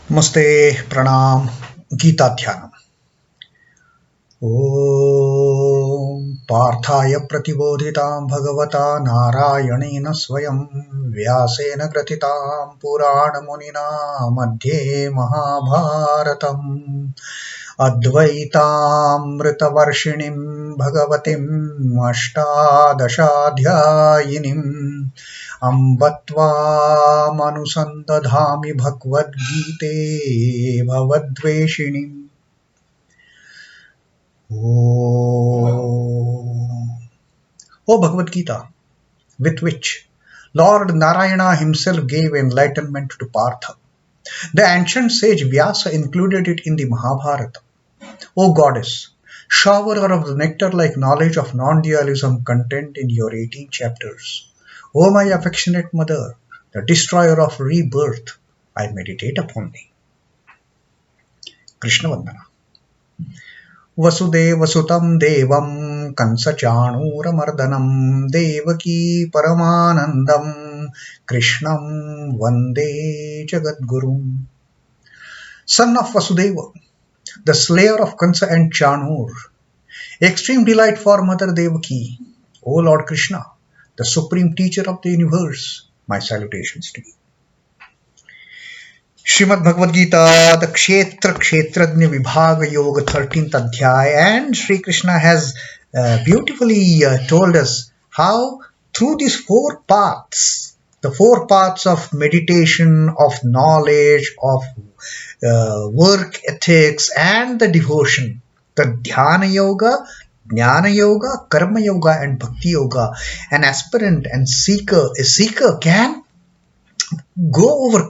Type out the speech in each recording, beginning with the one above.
Namaste, Pranam, Gita Dhyanam. Om Parthaya Pratibodhitam Bhagavata Narayanena Swayam Vyasena Gratitam Purana Munina Madhye Mahabharatam Advaitamrita Varshinim Bhagavatim Ashtadashadhyayinim Ambatva Manusandadhami Bhagavad Gite Bhavadveshinim. O Bhagavad Gita, with which Lord Narayana himself gave enlightenment to Partha. The ancient sage Vyasa included it in the Mahabharata. O Goddess, showerer of the nectar-like knowledge of non-dualism contained in your 18 chapters. O my affectionate mother, the destroyer of rebirth, I meditate upon thee. Krishna Vandana. Vasudevasutam devam kansachanuramardanam devaki paramanandam krishnam vande jagadgurum. Son of Vasudeva, the slayer of Kansa and Chanur, extreme delight for Mother Devaki, O Lord Krishna, the supreme teacher of the universe, my salutations to you. Srimad Bhagavad Gita, the Kshetrakshetrajnya Vibhag Yoga 13th Adhyay, and Sri Krishna has beautifully told us how through these four paths, the four paths of meditation, of knowledge, of work ethics, and the devotion, the Dhyana Yoga, Jnana Yoga, Karma Yoga, and Bhakti Yoga, an aspirant and seeker, a seeker can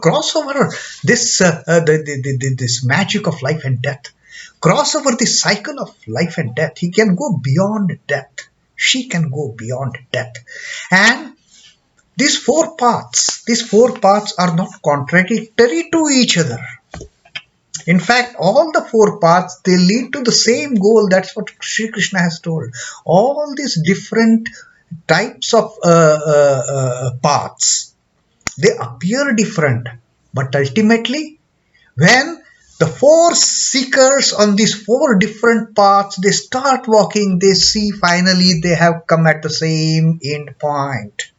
cross over this this magic of life and death, cross over the cycle of life and death. He can go beyond death. She can go beyond death. And these four paths are not contradictory to each other. In fact, all the four paths, they lead to the same goal. That's what Sri Krishna has told. All these different types of paths, they appear different, but ultimately, when the four seekers on these four different paths, they start walking, they see finally they have come at the same end point.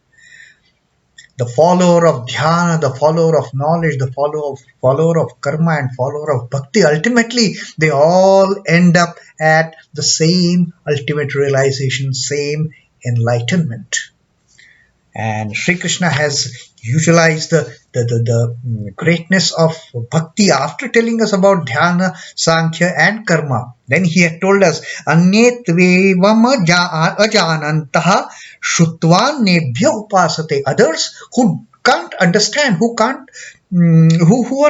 The follower of dhyana, the follower of knowledge, the follower of karma, and follower of bhakti, ultimately they all end up at the same ultimate realization, same enlightenment. And Sri Krishna has utilized the greatness of bhakti after telling us about dhyana, sankhya, and karma. Then he had told us, Anyetvevam ajanantaha shrutva nebhya upasate. Others who can't understand, who are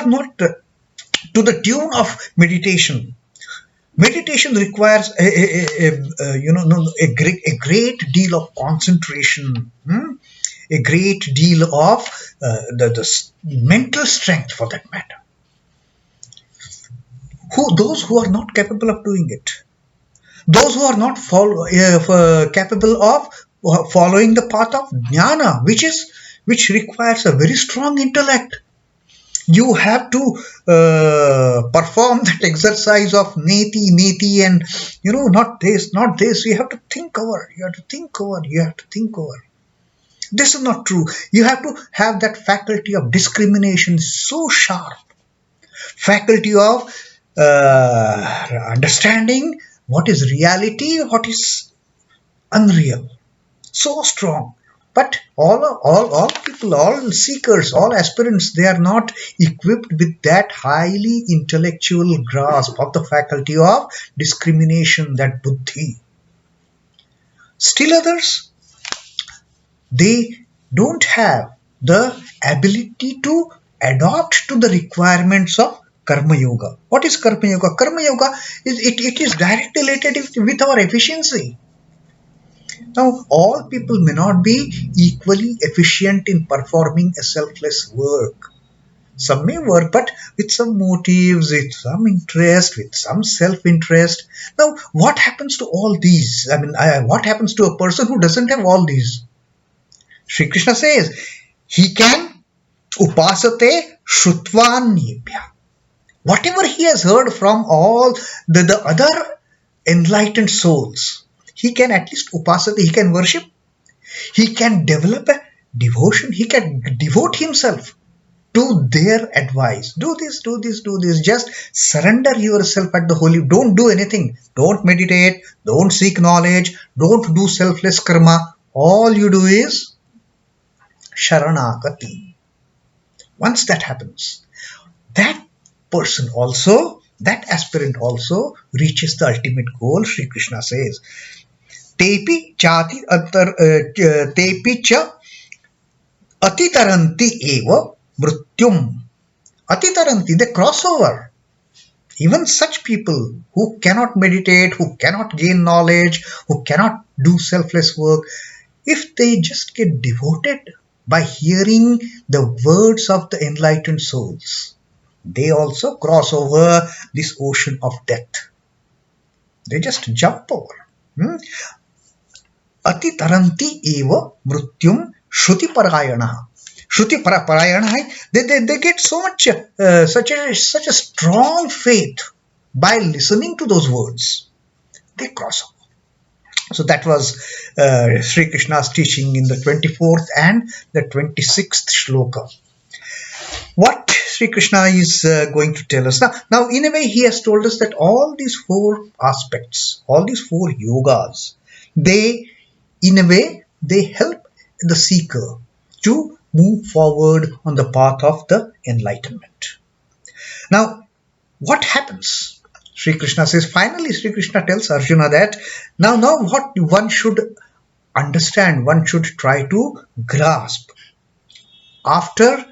not to the tune of meditation. Meditation requires a great deal of concentration, a great deal of the mental strength, for that matter. Those who are not capable of doing it, those who are not capable of following the path of jnana, which requires a very strong intellect. You have to perform that exercise of neti, and not this. You have to think over. You have to think over. This is not true. You have to have that faculty of discrimination so sharp, faculty of understanding what is reality, what is unreal, so strong. But all people, all seekers, all aspirants, they are not equipped with that highly intellectual grasp of the faculty of discrimination, that buddhi. Still others, they don't have the ability to adapt to the requirements of Karma Yoga. What is Karma Yoga? Karma Yoga is directly related with our efficiency. Now, all people may not be equally efficient in performing a selfless work. Some may work, but with some motives, with some interest, with some self-interest. Now, what happens to all these? What happens to a person who doesn't have all these? Sri Krishna says, he can upasate shrutvanebhya. Whatever he has heard from all the other enlightened souls, he can at least upasati, he can worship, he can develop a devotion, he can devote himself to their advice. Do this, do this, do this. Just surrender yourself at the holy. Don't do anything. Don't meditate. Don't seek knowledge. Don't do selfless karma. All you do is sharanagati. Once that happens, that person also, that aspirant also reaches the ultimate goal. Sri Krishna says, Tepi chati tepi cha atitaranti eva mrityum. Atitaranti, they cross over. Even such people who cannot meditate, who cannot gain knowledge, who cannot do selfless work, if they just get devoted by hearing the words of the enlightened souls, they also cross over this ocean of death. They just jump over. Ati taranti eva mrityum shruti parayana. Shruti parayana, they get so much, such a strong faith by listening to those words. They cross over. So that was Sri Krishna's teaching in the 24th and the 26th Shloka. What Sri Krishna is going to tell us now, in a way, he has told us that all these four aspects, all these four yogas, they, in a way, they help the seeker to move forward on the path of the enlightenment. Now, what happens? Sri Krishna says, finally Sri Krishna tells Arjuna that now what one should understand, one should try to grasp after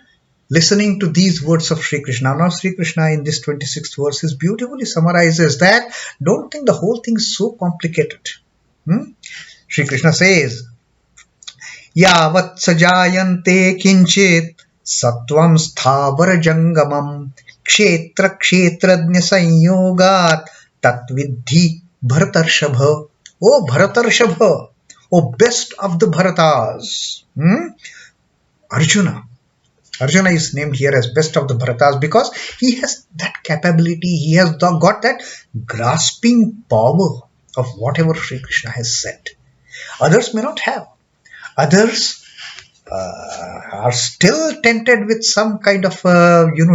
listening to these words of Sri Krishna. Now Sri Krishna in this 26th verse beautifully summarizes that. Don't think the whole thing is so complicated. Sri Krishna says, yāvatsañjāyate kiñcitsattvam sthāvarajamgamam kshetrakshetrajñasamyogāttadviddhi bharatarshabha. O Bharatarshabha, O best of the Bharatas. Arjuna is named here as best of the Bharatas because he has that capability, he has got that grasping power of whatever Sri Krishna has said. Others may not have. Others are still tainted with some kind of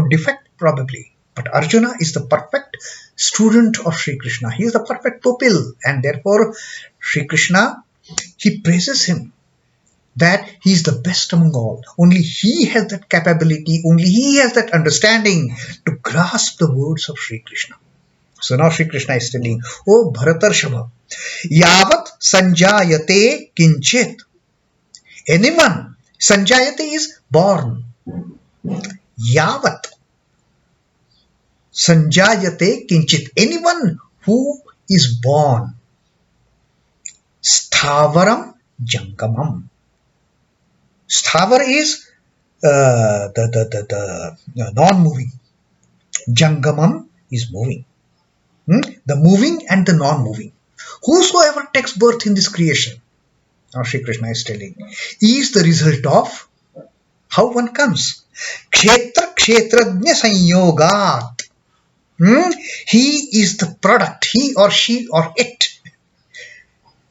defect probably. But Arjuna is the perfect student of Sri Krishna. He is the perfect pupil, and therefore Sri Krishna, he praises him that he is the best among all. Only he has that capability, only he has that understanding to grasp the words of Sri Krishna. So now Sri Krishna is telling, O Bharatarshava, yāvatsañjāyate kiñcit. Anyone, Sanjayate is born. Yavat Sanjayate kiñcit. Anyone who is born. Sthāvarajamgamam. Sthavar is the non-moving. Jangamam is moving. The moving and the non-moving. Whosoever takes birth in this creation, now Sri Krishna is telling, is the result of how one comes. Kshetrakshetrajñasamyogāttadviddhi. He is the product, he or she or it.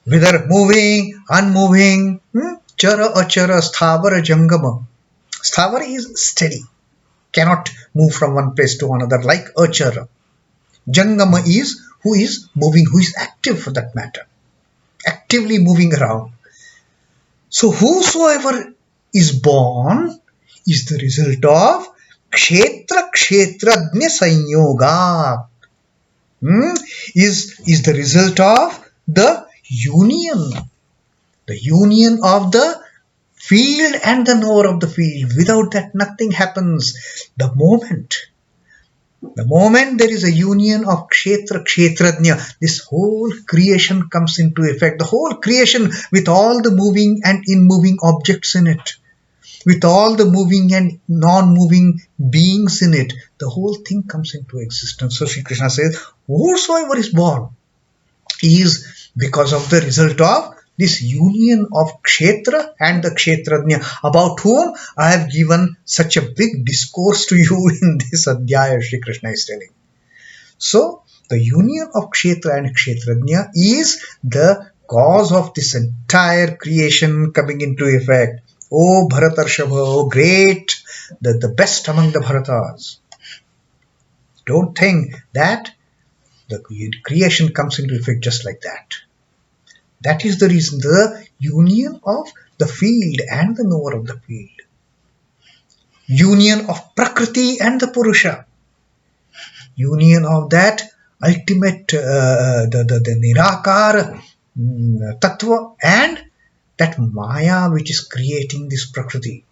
Whether moving, unmoving, chara achara, sthāvarajamgamam. Sthāvara is steady, cannot move from one place to another like achara. Jangama is who is moving, who is active for that matter, actively moving around. So whosoever is born is the result of kshetrakshetrajñasamyogāttadviddhi. Is the result of the union of the field and the knower of the field. Without that, nothing happens. The moment there is a union of Kshetra, Kshetradnya, this whole creation comes into effect. The whole creation with all the moving and in-moving objects in it, with all the moving and non-moving beings in it, the whole thing comes into existence. So Sri Krishna says, whosoever is born is because of the result of this union of Kshetra and the Kshetranya, about whom I have given such a big discourse to you in this Adhyaya, Shri Krishna is telling. So, the union of Kshetra and Kshetranya is the cause of this entire creation coming into effect. Oh Bharatarshava, oh great, the best among the Bharatas. Don't think that the creation comes into effect just like that. That is the reason, the union of the field and the knower of the field. Union of Prakriti and the Purusha. Union of that ultimate, the Nirakara Tattva and that Maya which is creating this Prakriti.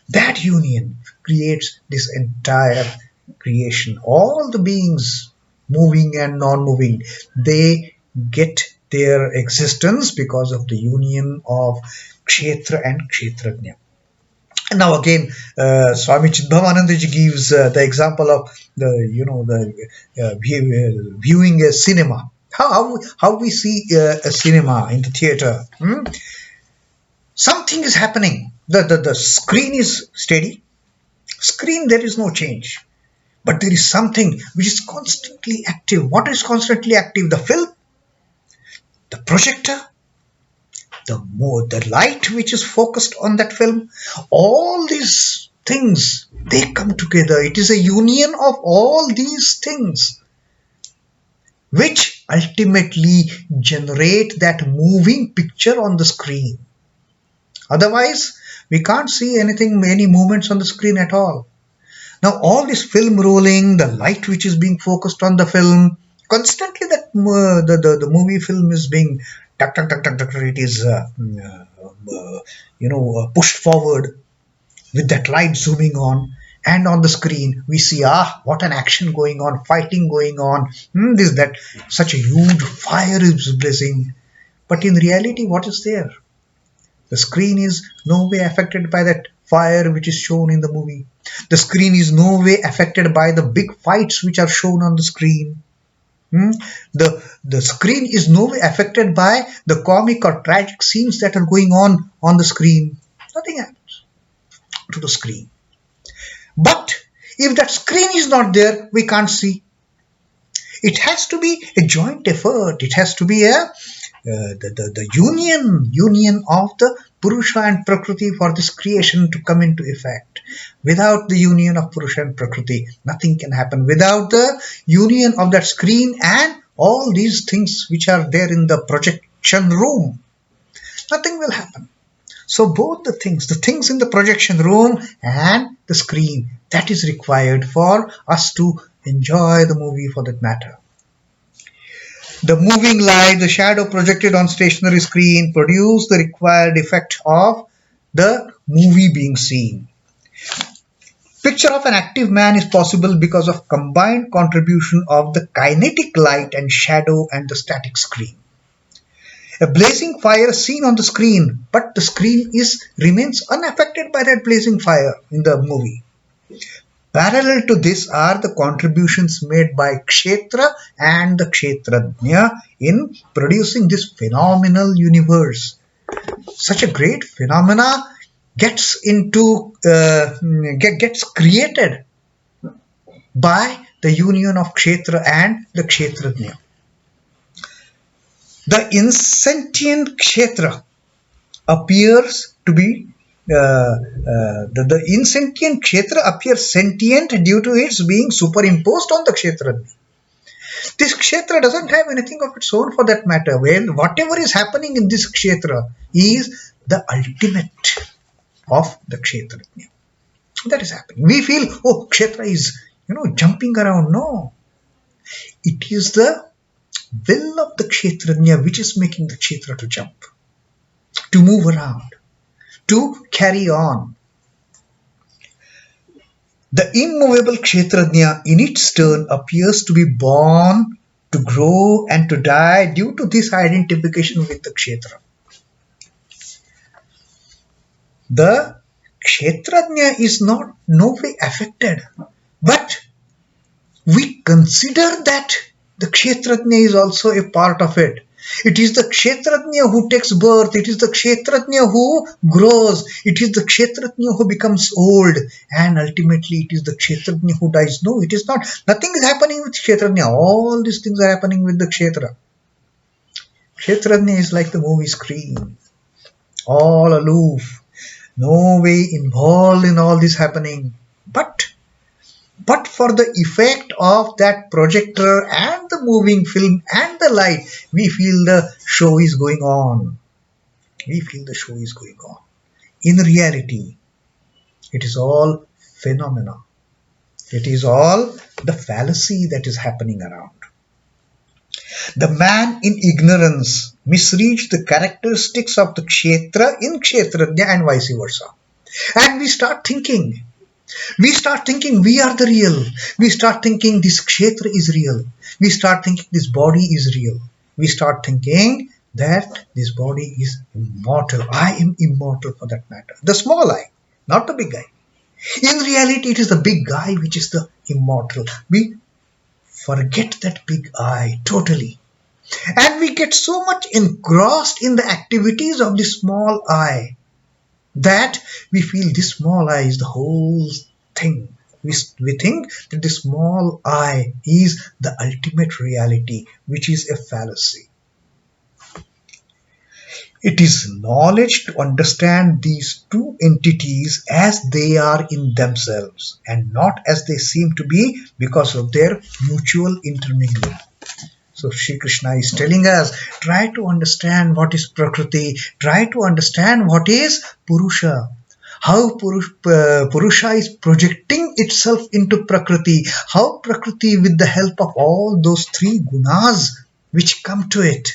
That union creates this entire creation. All the beings, moving and non-moving, they get their existence because of the union of Kshetra and Kshetranya. Now again, Swami Chidbhavananda gives the example of viewing a cinema. How we see a cinema in the theater. Something is happening. The screen is steady. Screen, there is no change. But there is something which is constantly active. What is constantly active? The film, the projector, the light which is focused on that film. All these things, they come together. It is a union of all these things which ultimately generate that moving picture on the screen. Otherwise, we can't see anything, any movements on the screen at all. Now, all this film rolling, the light which is being focused on the film, constantly that the movie film is being it is pushed forward with that light zooming on, and on the screen we see what an action going on, fighting going on, that such a huge fire is blazing. But in reality, what is there? The screen is no way affected by that fire which is shown in the movie. The screen is no way affected by the big fights which are shown on the screen. The screen is no way affected by the comic or tragic scenes that are going on the screen. Nothing happens to the screen. But if that screen is not there, we can't see. It has to be a joint effort. It has to be the union of the Purusha and Prakriti for this creation to come into effect. Without the union of Purusha and Prakriti, nothing can happen. Without the union of that screen and all these things which are there in the projection room, nothing will happen. So both the things in the projection room and the screen, that is required for us to enjoy the movie for that matter. The moving light, the shadow projected on stationary screen produce the required effect of the movie being seen. Picture of an active man is possible because of combined contribution of the kinetic light and shadow and the static screen. A blazing fire is seen on the screen, but the screen remains unaffected by that blazing fire in the movie. Parallel to this are the contributions made by Kshetra and the Kshetradnya in producing this phenomenal universe. Such a great phenomena gets created by the union of Kshetra and the Kshetradnya. The insentient Kshetra appears to be the insentient Kshetra appears sentient due to its being superimposed on the Kshetradnya. This Kshetra doesn't have anything of its own for that matter. Well, whatever is happening in this Kshetra is the ultimate of the Kshetradnya. That is happening. We feel, Kshetra is, jumping around. No. It is the will of the Kshetradnya which is making the Kshetra to jump, to move around, to carry on. The immovable Kshetradnya in its turn appears to be born, to grow and to die due to this identification with the Kshetra. The Kshetradnya is no way affected, but we consider that the Kshetradnya is also a part of it. It is the Kshetradnya who takes birth. It is the Kshetradnya who grows. It is the Kshetradnya who becomes old. And ultimately it is the Kshetradnya who dies. No, it is not. Nothing is happening with Kshetradnya. All these things are happening with the Kshetra. Kshetradnya is like the movie screen. All aloof. No way involved in all this happening. But for the effect of that projector and the moving film and the light, we feel the show is going on. We feel the show is going on. In reality, it is all phenomena. It is all the fallacy that is happening around. The man in ignorance misreads the characteristics of the Kshetra in Kshetradnya and vice versa. And we start thinking we are the real. We start thinking this Kshetra is real. We start thinking this body is real. We start thinking that this body is immortal. I am immortal for that matter. The small I, not the big I. In reality, it is the big I which is the immortal. We forget that big I totally. And we get so much engrossed in the activities of the small I that we feel this small I is the whole thing. We think that the small I is the ultimate reality, which is a fallacy. It is knowledge to understand these two entities as they are in themselves and not as they seem to be because of their mutual intermingling. So Sri Krishna is telling us, try to understand what is Prakriti, try to understand what is Purusha, how Purusha is projecting itself into Prakriti, how Prakriti with the help of all those three gunas which come to it,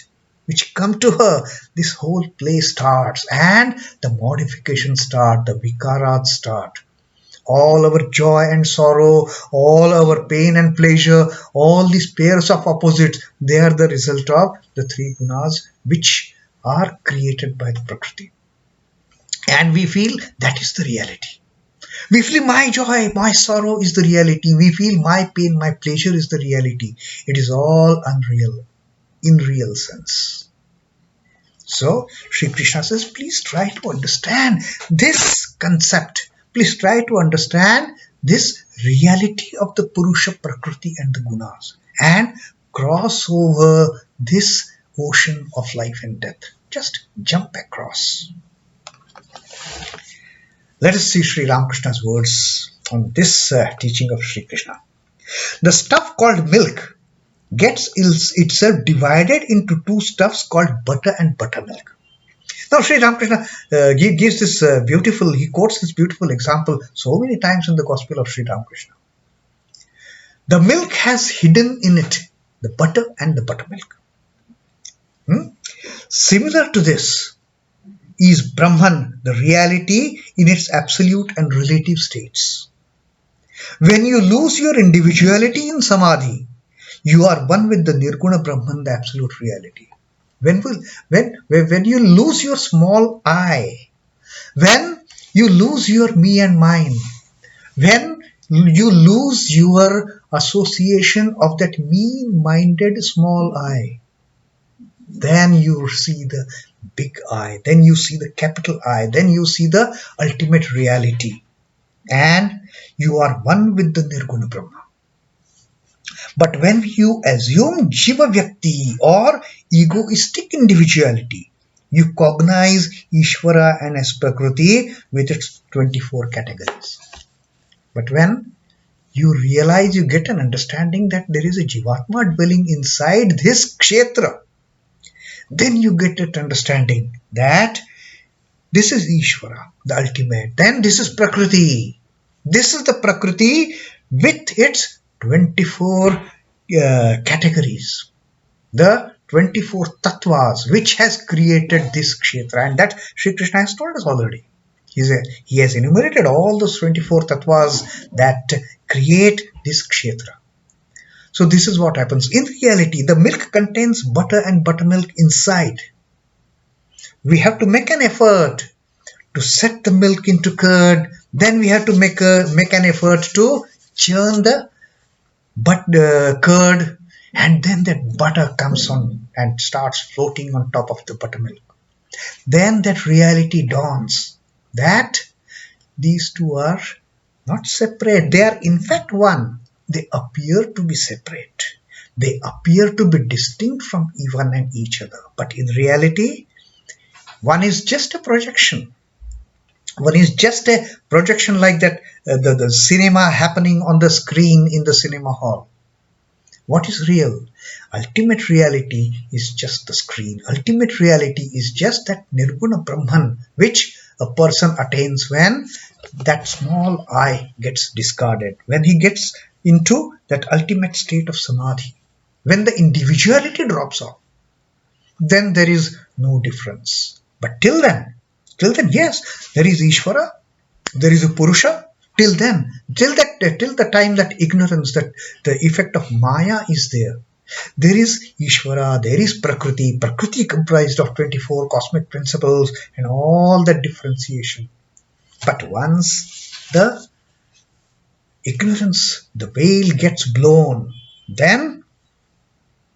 which come to her, this whole play starts and the modifications start, the vikarats start. All our joy and sorrow, all our pain and pleasure, all these pairs of opposites, they are the result of the three gunas which are created by the Prakriti. And we feel that is the reality. We feel my joy, my sorrow is the reality. We feel my pain, my pleasure is the reality. It is all unreal, in real sense. So, Sri Krishna says, please try to understand this concept. Please try to understand this reality of the Purusha, Prakriti and the Gunas and cross over this ocean of life and death. Just jump across. Let us see Sri Ramakrishna's words on this teaching of Sri Krishna. The stuff called milk gets itself divided into two stuffs called butter and buttermilk. Now Sri Ramakrishna gives this he quotes this beautiful example so many times in the Gospel of Sri Ramakrishna. The milk has hidden in it the butter and the buttermilk. Similar to this is Brahman, the reality in its absolute and relative states. When you lose your individuality in Samadhi, you are one with the Nirguna Brahman, the absolute reality. When you lose your small I, when you lose your me and mine, when you lose your association of that me-minded small I, then you see the big I, then you see the capital I, then you see the ultimate reality. And you are one with the Nirguna Brahma. But when you assume Jiva Vyakti or egoistic individuality, you cognize Ishvara and as Prakriti with its 24 categories. But when you realize, you get an understanding that there is a Jivatma dwelling inside this Kshetra, then you get that understanding that this is Ishvara, the ultimate. Then this is Prakriti. This is the Prakriti with its 24 categories, the 24 tattvas which has created this Kshetra, and that Sri Krishna has told us already. He has enumerated all those 24 tattvas that create this Kshetra. So this is what happens. In reality, the milk contains butter and buttermilk inside. We have to make an effort to set the milk into curd. Then we have to make an effort to churn the curd. And then that butter comes on and starts floating on top of the buttermilk. Then that reality dawns that these two are not separate. They are in fact one. They appear to be separate. They appear to be distinct from one and each other. But in reality, one is just a projection. One is just a projection like that, the cinema happening on the screen in the cinema hall. What is real? Ultimate reality is just the screen. Ultimate reality is just that Nirguna Brahman which a person attains when that small I gets discarded, when he gets into that ultimate state of samadhi, when the individuality drops off. Then there is no difference. But till then, yes, there is Ishvara, there is a Purusha. Till then, till the time that ignorance, that the effect of Maya is there, there is Ishvara, there is Prakriti. Prakriti comprised of 24 cosmic principles and all that differentiation. But once the ignorance, the veil gets blown, then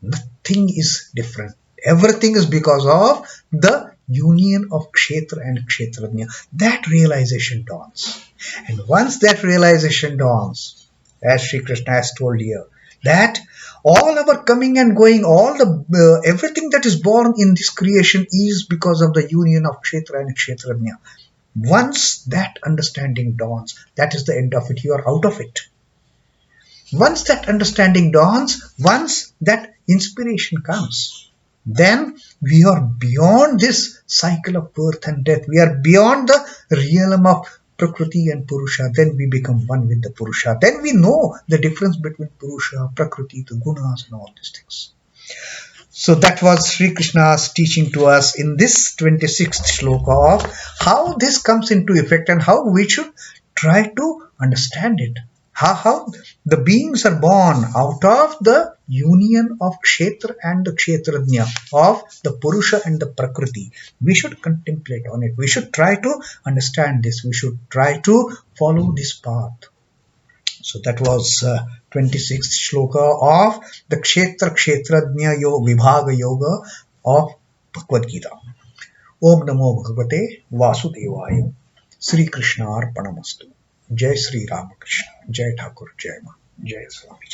nothing is different. Everything is because of the union of Kshetra and Kshetranya. That realization dawns. And once that realization dawns, as Sri Krishna has told here, that all our coming and going, all the everything that is born in this creation is because of the union of Kshetra and Kshetranya. Once that understanding dawns, that is the end of it. You are out of it. Once that understanding dawns, once that inspiration comes, then we are beyond this cycle of birth and death. We are beyond the realm of Prakriti and Purusha. Then we become one with the Purusha. Then we know the difference between Purusha, Prakriti, the Gunas and all these things. So that was Sri Krishna's teaching to us in this 26th shloka of how this comes into effect and how we should try to understand it. How the beings are born out of the union of Kshetra and the Kshetradnya, of the Purusha and the Prakriti. We should contemplate on it. We should try to understand this. We should try to follow this path. So that was 26th shloka of the Kshetrakshetrajña Vibhag Yoga of Bhagavad Gita. Om Namo Bhagavate Vasudevaya. Sri Krishna Arpanamastu. Jai Sri Ramakrishna. Jai Thakur. Jai Ma. Jai Swami.